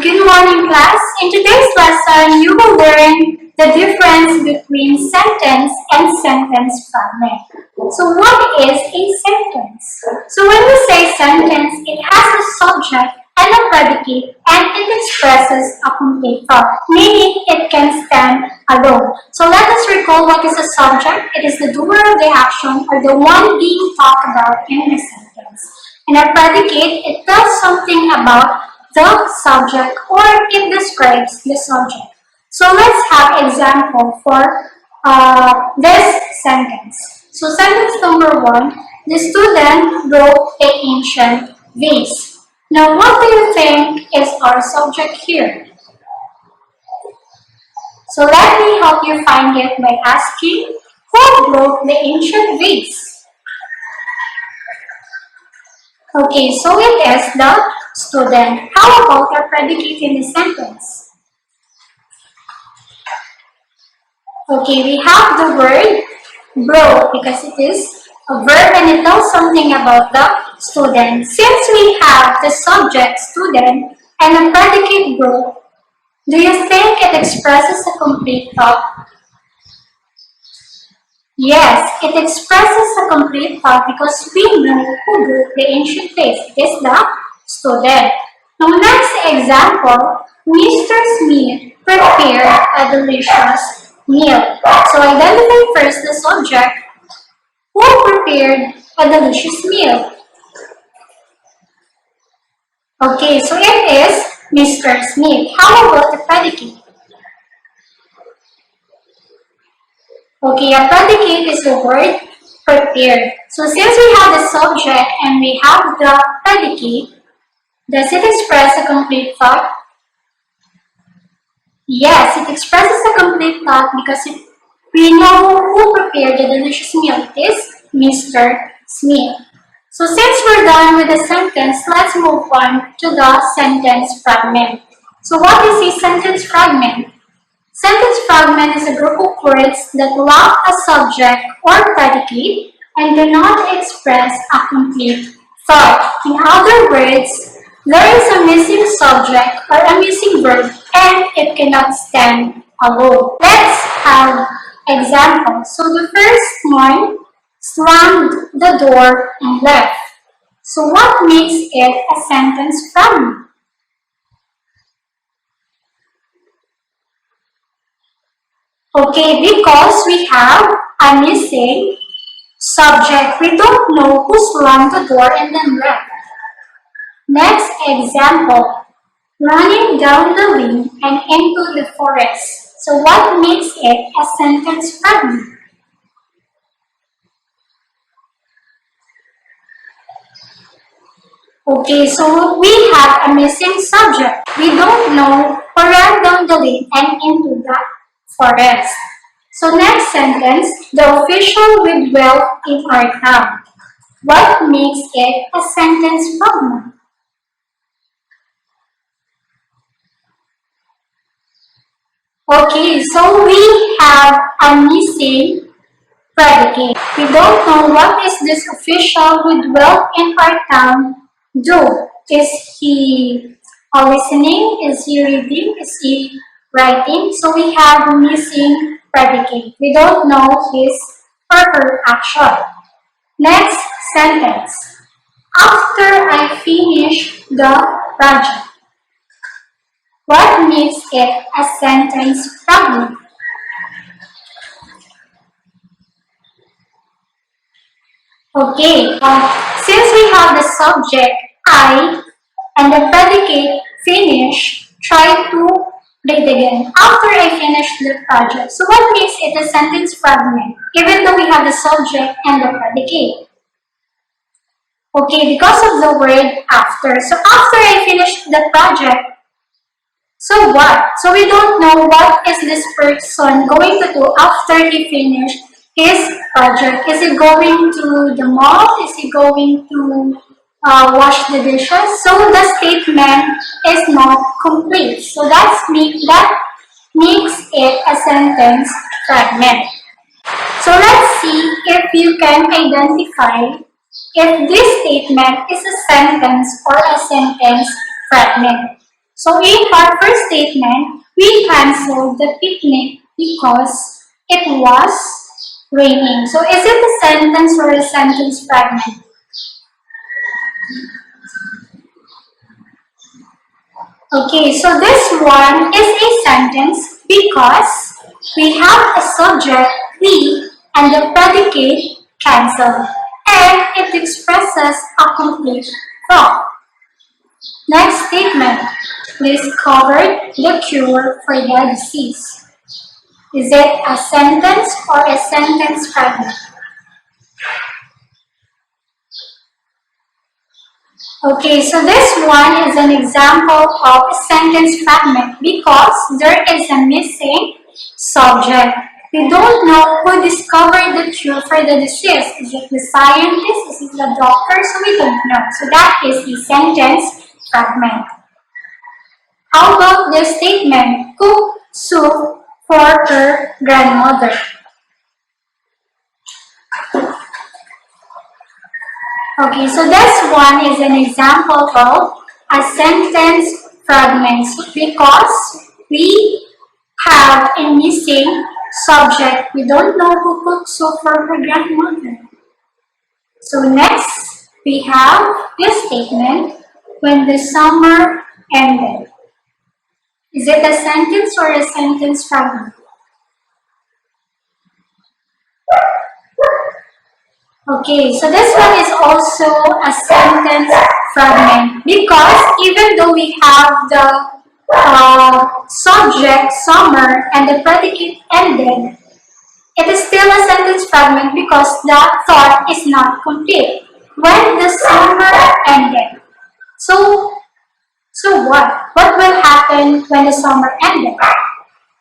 Good morning, class. In today's lesson, you will learn the difference between sentence and sentence fragment. So what is a sentence? So when we say sentence, it has a subject and a predicate, and it expresses a complete thought, meaning it can stand alone. So let us recall what is a subject. It is the doer of the action or the one being talked about in the sentence. And a predicate, it tells something about the subject or it describes the subject. So let's have example for this sentence. So sentence number 1, the student broke an ancient vase. Now what do you think is our subject here? So let me help you find it by asking, who broke the ancient vase? Okay, so it is the student. How about a predicate in the sentence? Okay, we have the word broke because it is a verb and it tells something about the student. Since we have the subject student and a predicate broke, do you think it expresses a complete thought? Yes, it expresses a complete thought because we know who broke the ancient vase. It is the student. Now, next example, Mr. Smith prepared a delicious meal. So, identify first the subject. Who prepared a delicious meal? Okay, so it is Mr. Smith. How about the predicate? Okay, a predicate is the word prepared. So since we have the subject and we have the predicate, does it express a complete thought? Yes, it expresses a complete thought because we know who prepared the delicious meal. It is Mr. Smith. So since we're done with the sentence, let's move on to the sentence fragment. So what is a sentence fragment? Sentence fragment is a group of words that lack a subject or predicate and do not express a complete thought. In other words, there is a missing subject or a missing verb and it cannot stand alone. Let's have examples. So the first one, slammed the door and left. So what makes it a sentence fragment? Okay, because we have a missing subject. We don't know who slammed the door and then left. Next example, running down the lane and into the forest. So what makes it a sentence fragment? Okay, so we have a missing subject. We don't know who ran down the lane and into the forest. So next sentence, the official with wealth in our town. What makes it a sentence fragment? Okay, so we have a missing predicate. We don't know what is this official with wealth in our town do. Is he listening? Is he reading? Is he writing? So we have missing predicate. We don't know his or her action. Next sentence. After I finish the project. What makes it a sentence fragment? Okay, since we have the subject I and the predicate finish, try to read again. After I finish the project. So what makes it a sentence fragment? Even though we have the subject and the predicate. Okay, because of the word after. So after I finish the project, so what? So we don't know what is this person going to do after he finished his project. Is he going to the mall? Is he going to wash the dishes? So the statement is not complete. So that makes it a sentence fragment. So let's see if you can identify if this statement is a sentence or a sentence fragment. So in our first statement, we canceled the picnic because it was raining. So is it a sentence or a sentence fragment? Okay, so this one is a sentence because we have a subject, we, and the predicate, cancel, and it expresses a complete thought. Next statement, discovered the cure for the disease. Is it a sentence or a sentence fragment? Okay, so this one is an example of a sentence fragment because there is a missing subject. We don't know who discovered the cure for the disease. Is it the scientist? Is it the doctor? So we don't know. So that is the sentence fragment. How about the statement, cook soup for her grandmother? Okay, so this one is an example of a sentence fragment because we have a missing subject. We don't know who cooked soup for her grandmother. So next, we have this statement, when the summer ended. Is it a sentence or a sentence fragment? Okay, so this one is also a sentence fragment because even though we have the subject summer and the predicate ended, it is still a sentence fragment because the thought is not complete. When the summer ended. So what? What will happen when the summer ended?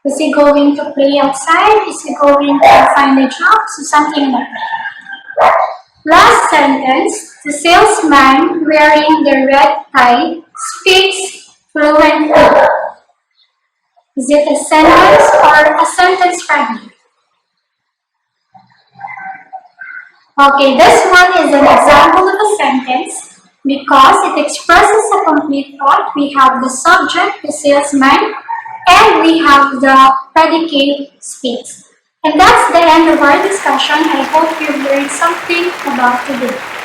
Is he going to play outside? Is he going to find a job? So something like that. Last sentence, the salesman wearing the red tie speaks fluently. Is it a sentence or a sentence fragment? Okay, this one is an example of a sentence because it expresses a complete thought. We have the subject, the salesman, and we have the predicate speaks. And that's the end of our discussion. I hope you've learned something about today.